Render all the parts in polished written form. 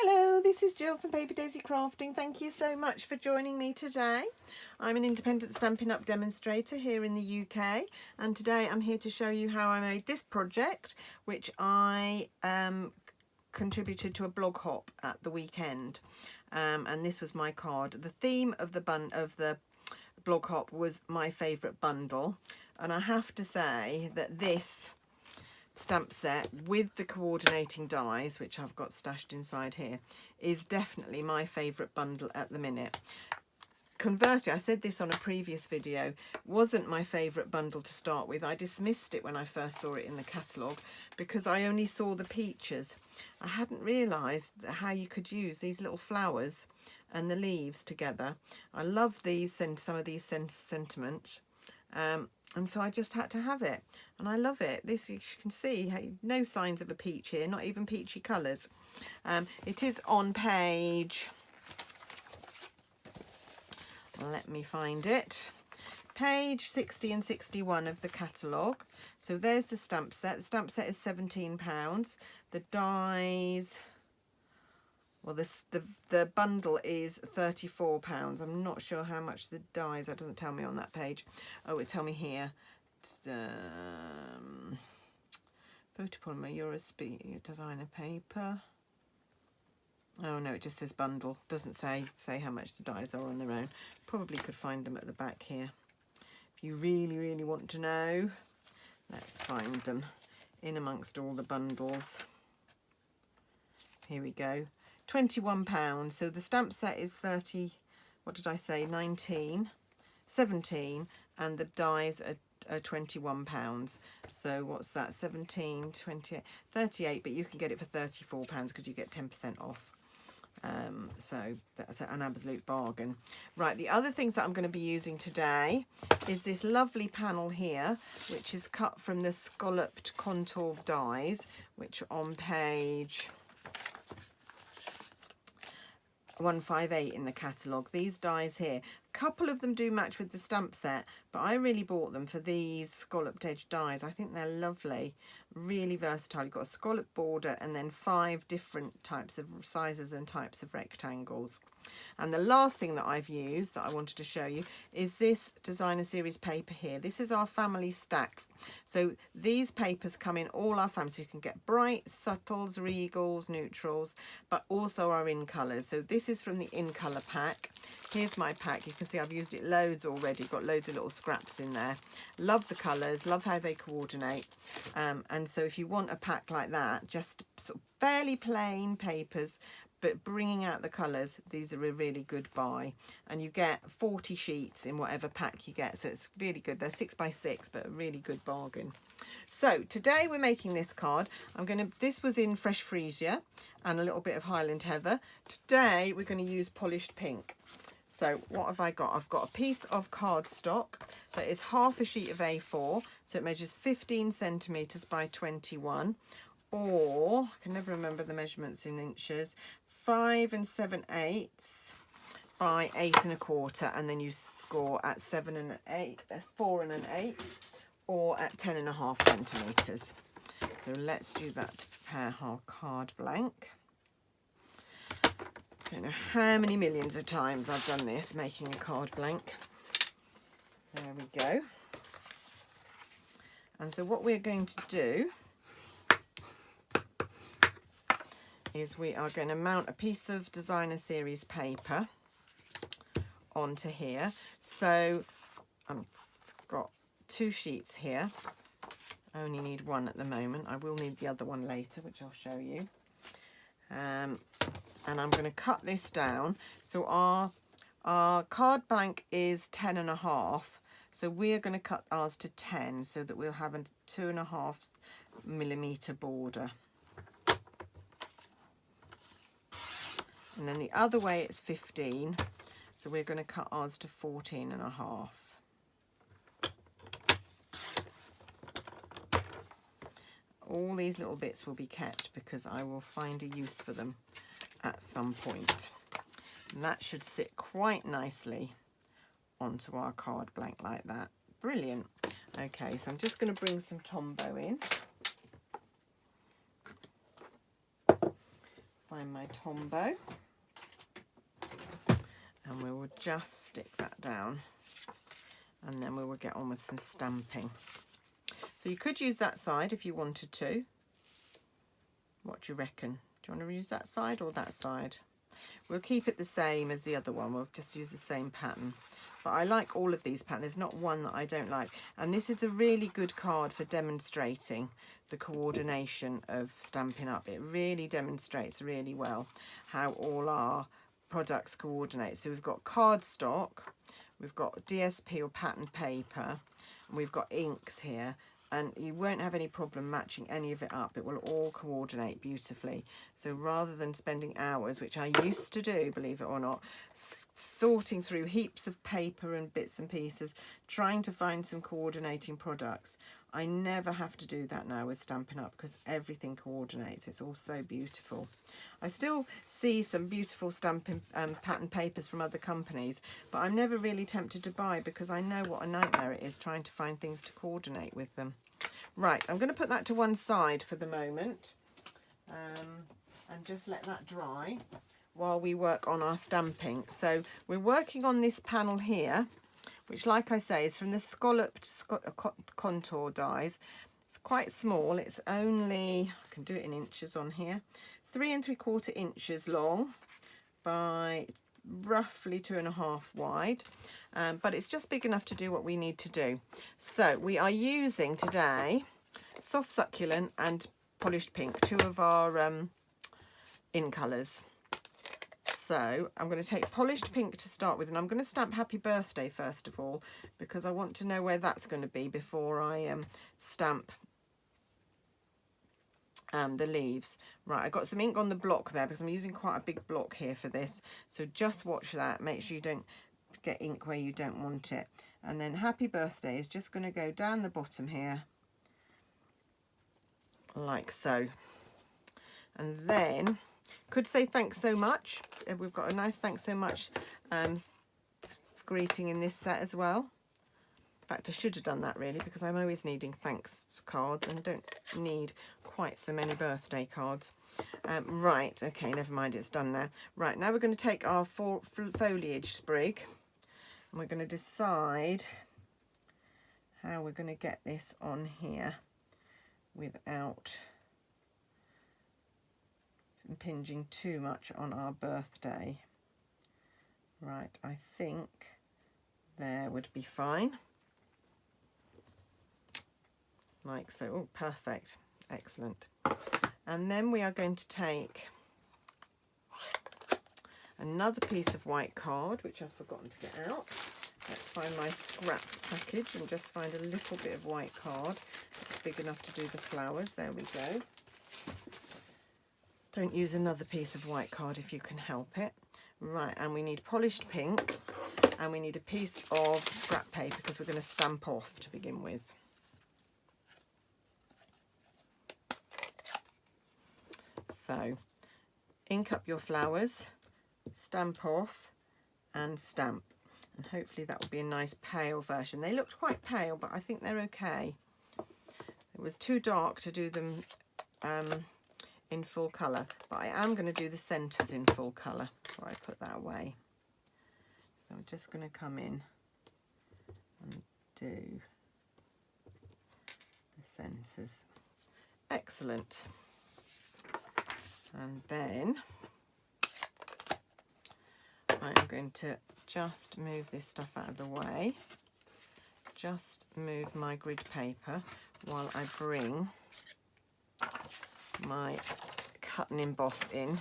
Hello, this is Jill from Paper Daisy Crafting. Thank you so much for joining me today. I'm an independent Stampin' Up demonstrator here in the UK, and today I'm here to show you how I made this project, which I contributed to a blog hop at the weekend, and this was my card. The theme of the blog hop was my favourite bundle, and I have to say that this stamp set with the coordinating dies, which I've got stashed inside here, is definitely my favourite bundle at the minute. Conversely, I said this on a previous video, wasn't my favourite bundle to start with. I dismissed it when I first saw it in the catalogue because I only saw the peaches. I hadn't realised how you could use these little flowers and the leaves together. I love these, some of these sentiments. And so I just had to have it, and I love it. This, you can see, no signs of a peach here, not even peachy colours. It is on page, let me find it, page 60 and 61 of the catalogue. So there's the stamp set. The stamp set is £17. The dies, well, the bundle is £34. I'm not sure how much the dies. That doesn't tell me on that page. Oh, it tell me here. Photopolymer Eurospeed designer paper. Oh no, it just says bundle. Doesn't say how much the dies are on their own. Probably could find them at the back here. If you really want to know, let's find them in amongst all the bundles. Here we go. £21. So the stamp set is 30, what did I say, 19, 17, and the dies are £21. So what's that, 17, 28, 38, but you can get it for £34 because you get 10% off. So that's an absolute bargain. Right, the other things that I'm going to be using today is this lovely panel here, which is cut from the scalloped contour dies, which are on page 158 in the catalogue. These dies here, a couple of them do match with the stamp set, but I really bought them for these scalloped edge dies. I think they're lovely, really versatile. You've got a scallop border and then 5 different types of sizes and types of rectangles. And the last thing that I've used that I wanted to show you is this designer series paper here. This is our family stacks. So these papers come in all our families. So you can get bright, subtles, regals, neutrals, but also our in colours. So this is from the in colour pack. Here's my pack. You can see I've used it loads already. Got loads of little scraps in there. Love the colours, love how they coordinate. And so if you want a pack like that, just sort of fairly plain papers, but bringing out the colours, these are a really good buy. And you get 40 sheets in whatever pack you get, so it's really good. They're 6x6, but a really good bargain. So today we're making this card. This was in Fresh Freesia and a little bit of Highland Heather. Today we're going to use polished pink. So what have I got? I've got a piece of cardstock that is half a sheet of A4, so it measures 15 centimetres by 21, or, I can never remember the measurements in inches, 5 7/8 by 8 1/4, and then you score at 7 1/8, that's 4 1/8, or at 10.5 centimetres. So let's do that to prepare our card blank. I don't know how many millions of times I've done this, making a card blank. There we go. And so what we're going to do is we are going to mount a piece of designer series paper onto here. So I've got 2 sheets here. I only need one at the moment. I will need the other one later, which I'll show you. And I'm going to cut this down. So our card blank is 10.5. So we're going to cut ours to 10 so that we'll have a 2.5 millimetre border. And then the other way it's 15. So we're going to cut ours to 14.5. All these little bits will be kept because I will find a use for them at some point. And that should sit quite nicely onto our card blank like that. Brilliant. Okay, so I'm just going to bring some Tombow in. If find my Tombow, and we will just stick that down, and then we will get on with some stamping. So you could use that side if you wanted to. What do you reckon? Do you want to use that side or that side? We'll keep it the same as the other one. We'll just use the same pattern. But I like all of these patterns. There's not one that I don't like. And this is a really good card for demonstrating the coordination of Stampin' Up. It really demonstrates really well how all our products coordinate. So we've got cardstock, we've got DSP or patterned paper, and we've got inks here. And you won't have any problem matching any of it up. It will all coordinate beautifully. So rather than spending hours, which I used to do, believe it or not, sorting through heaps of paper and bits and pieces, trying to find some coordinating products, I never have to do that now with Stampin' Up because everything coordinates. It's all so beautiful. I still see some beautiful stamping pattern papers from other companies, but I'm never really tempted to buy because I know what a nightmare it is trying to find things to coordinate with them. Right, I'm going to put that to one side for the moment and just let that dry while we work on our stamping. So we're working on this panel here, which, like I say, is from the scalloped contour dies. It's quite small. It's only, I can do it in inches on here, 3 3/4 inches long by roughly 2.5 wide. But it's just big enough to do what we need to do. So we are using today Soft Succulent and Polished Pink, two of our in colours. So I'm going to take Polished Pink to start with, and I'm going to stamp Happy Birthday first of all, because I want to know where that's going to be before I stamp the leaves. Right, I've got some ink on the block there because I'm using quite a big block here for this. So just watch that. Make sure you don't get ink where you don't want it. And then Happy Birthday is just going to go down the bottom here, like so. And then could say thanks so much. We've got a nice thanks so much greeting in this set as well. In fact, I should have done that really, because I'm always needing thanks cards and don't need quite so many birthday cards. Right, okay, never mind, it's done now. Right, now we're going to take our foliage sprig and we're going to decide how we're going to get this on here without impinging too much on our birthday. Right, I think there would be fine. Like so. Oh, perfect. Excellent. And then we are going to take another piece of white card, which I've forgotten to get out. Let's find my scraps package and just find a little bit of white card. It's big enough to do the flowers. There we go. Don't use another piece of white card if you can help it. Right, and we need Polished Pink, and we need a piece of scrap paper because we're going to stamp off to begin with. So, ink up your flowers, stamp off, and stamp. And hopefully that will be a nice pale version. They looked quite pale, but I think they're okay. It was too dark to do them in full colour, but I am going to do the centres in full colour before I put that away. So I'm just going to come in and do the centres. Excellent. And then I'm going to just move this stuff out of the way. Just move my grid paper while I bring my cut and emboss in.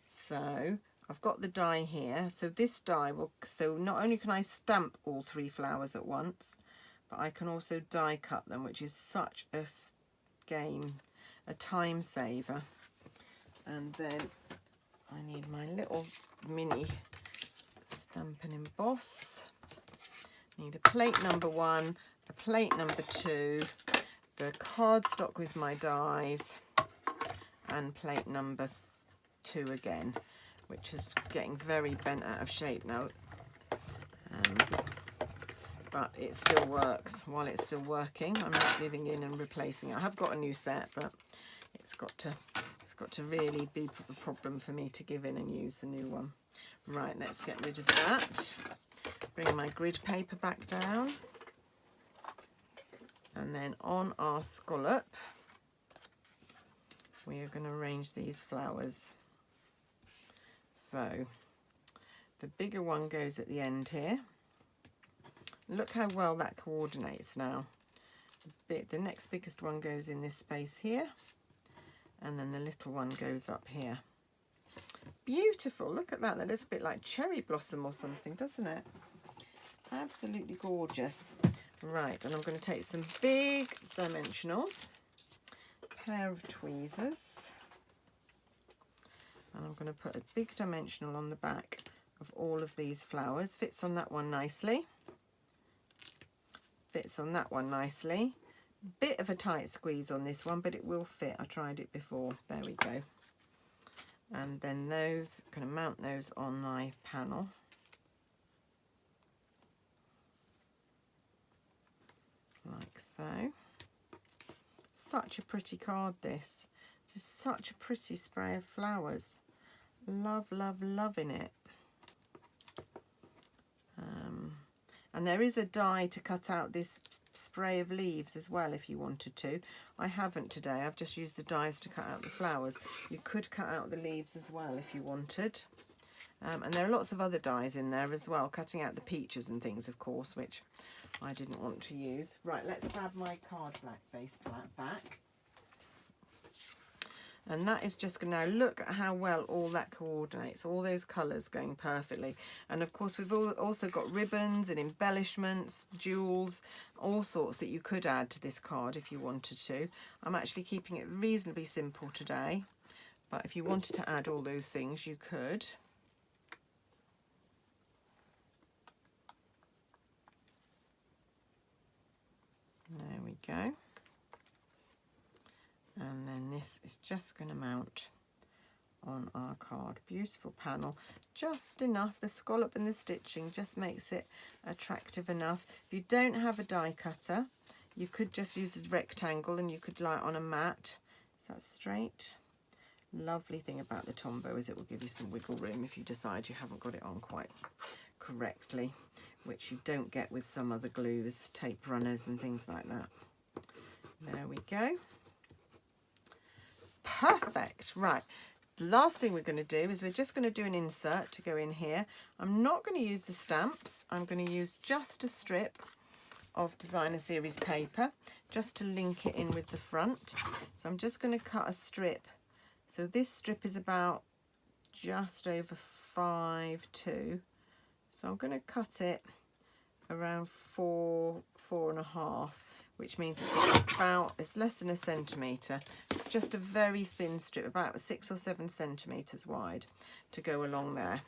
So I've got the die here. So this die will, so not only can I stamp all 3 flowers at once, but I can also die cut them, which is such a game, a time saver. And then I need my little mini Stampin' Emboss. Need a plate number 1, a plate number 2, the cardstock with my dies, and plate number 2 again, which is getting very bent out of shape now, but it still works. While it's still working, I'm not leaving in and replacing it. I have got a new set, but it's got It's got to really be a problem for me to give in and use the new one. Right, let's get rid of that. Bring my grid paper back down. And then on our scallop, we are going to arrange these flowers. So the bigger one goes at the end here. Look how well that coordinates now. The next biggest one goes in this space here, and then the little one goes up here. Beautiful, look at that. That looks a bit like cherry blossom or something, doesn't it? Absolutely gorgeous. Right, and I'm going to take some big dimensionals, a pair of tweezers, and I'm going to put a big dimensional on the back of all of these flowers. Fits on that one nicely. Fits on that one nicely. Bit of a tight squeeze on this one, but it will fit. I tried it before. There we go. And then those, going to mount those on my panel. Like so. Such a pretty card, this. This is such a pretty spray of flowers. Love, love, loving it. And there is a die to cut out this spray of leaves as well if you wanted to. I haven't today, I've just used the dies to cut out the flowers. You could cut out the leaves as well if you wanted. And there are lots of other dies in there as well, cutting out the peaches and things, of course, which I didn't want to use. Right, let's grab my card black face back. And that is just going to, now look at how well all that coordinates, all those colours going perfectly. And of course we've also got ribbons and embellishments, jewels, all sorts that you could add to this card if you wanted to. I'm actually keeping it reasonably simple today, but if you wanted to add all those things you could. There we go. And then this is just going to mount on our card. Beautiful panel, just enough. The scallop and the stitching just makes it attractive enough. If you don't have a die cutter, you could just use a rectangle and you could lie on a mat. Is that straight? Lovely thing about the Tombow is it will give you some wiggle room if you decide you haven't got it on quite correctly, which you don't get with some other glues, tape runners and things like that. There we go. Perfect. Right, the last thing we're going to do is we're just going to do an insert to go in here. I'm not going to use the stamps. I'm going to use just a strip of designer series paper just to link it in with the front. So I'm just going to cut a strip. So this strip is about just over 5'2". So I'm going to cut it around 4.5, which means it's less than a centimetre. It's just a very thin strip, about 6 or 7 centimetres wide to go along there.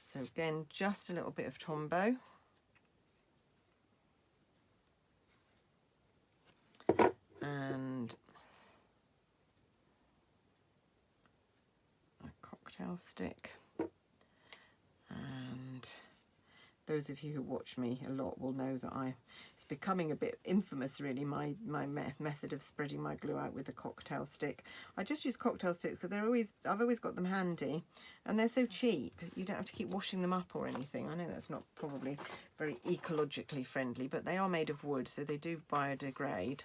So again, just a little bit of Tombow. And a cocktail stick. And those of you who watch me a lot will know that it's becoming a bit infamous really, my method of spreading my glue out with a cocktail stick. I just use cocktail sticks because I've always got them handy and they're so cheap. You don't have to keep washing them up or anything. I know that's not probably very ecologically friendly, but they are made of wood, so they do biodegrade.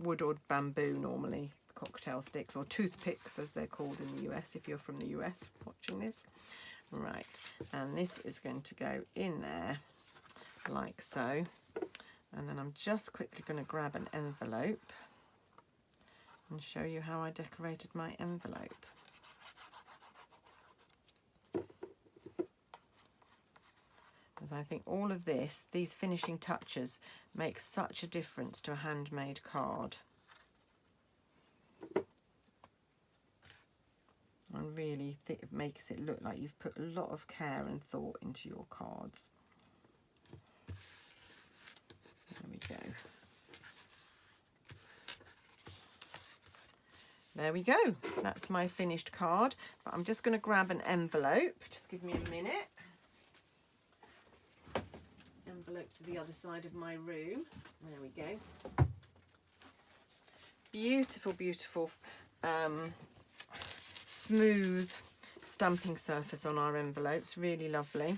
Wood or bamboo normally, cocktail sticks, or toothpicks as they're called in the US if you're from the US watching this. Right, and this is going to go in there like so, and then I'm just quickly going to grab an envelope and show you how I decorated my envelope. Because I think all of these finishing touches make such a difference to a handmade card. And really it makes it look like you've put a lot of care and thought into your cards. There we go. There we go. That's my finished card. But I'm just going to grab an envelope. Just give me a minute. Envelope to the other side of my room. There we go. Beautiful, beautiful smooth stamping surface on our envelopes, really lovely.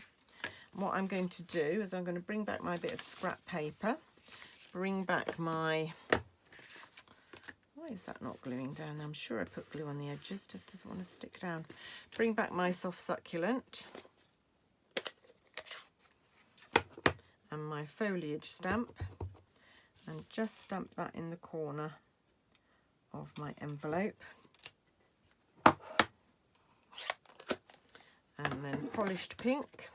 What I'm going to do is I'm going to bring back my bit of scrap paper, bring back my, why is that not gluing down? I'm sure I put glue on the edges, just doesn't want to stick down. Bring back my soft succulent and my foliage stamp, and just stamp that in the corner of my envelope. And then polished pink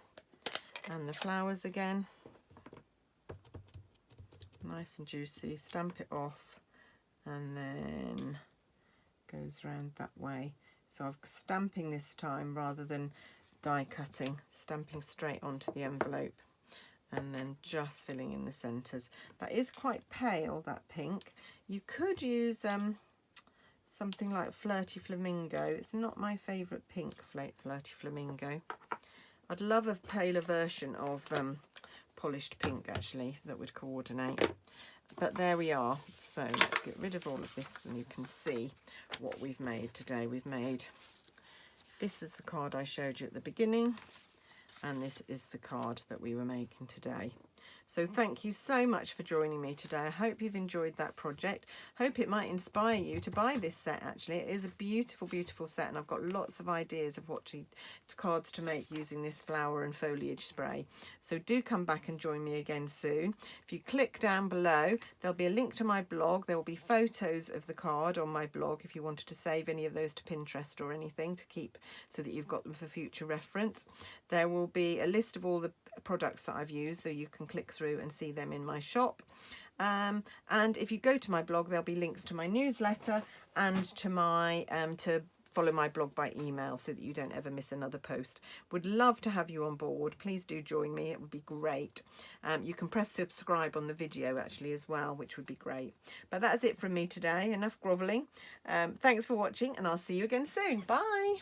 and the flowers again, nice and juicy, stamp it off and then goes round that way. So I'm stamping this time rather than die cutting, stamping straight onto the envelope and then just filling in the centres. That is quite pale, that pink. You could use something like Flirty Flamingo. It's not my favourite pink, Flirty Flamingo. I'd love a paler version of polished pink actually that would coordinate. But there we are. So let's get rid of all of this and you can see what we've made today. We've made, this was the card I showed you at the beginning, and this is the card that we were making today. So thank you so much for joining me today. I hope you've enjoyed that project. Hope it might inspire you to buy this set actually. It is a beautiful, beautiful set, and I've got lots of ideas of what cards to make using this flower and foliage spray. So do come back and join me again soon. If you click down below, there'll be a link to my blog. There will be photos of the card on my blog if you wanted to save any of those to Pinterest or anything to keep so that you've got them for future reference. There will be a list of all the products that I've used so you can click through and see them in my shop. And if you go to my blog, there'll be links to my newsletter and to my to follow my blog by email so that you don't ever miss another post. Would love to have you on board. Please do join me. It would be great. You can press subscribe on the video actually as well, which would be great. But that's it from me today. Enough grovelling. Thanks for watching, and I'll see you again soon. Bye.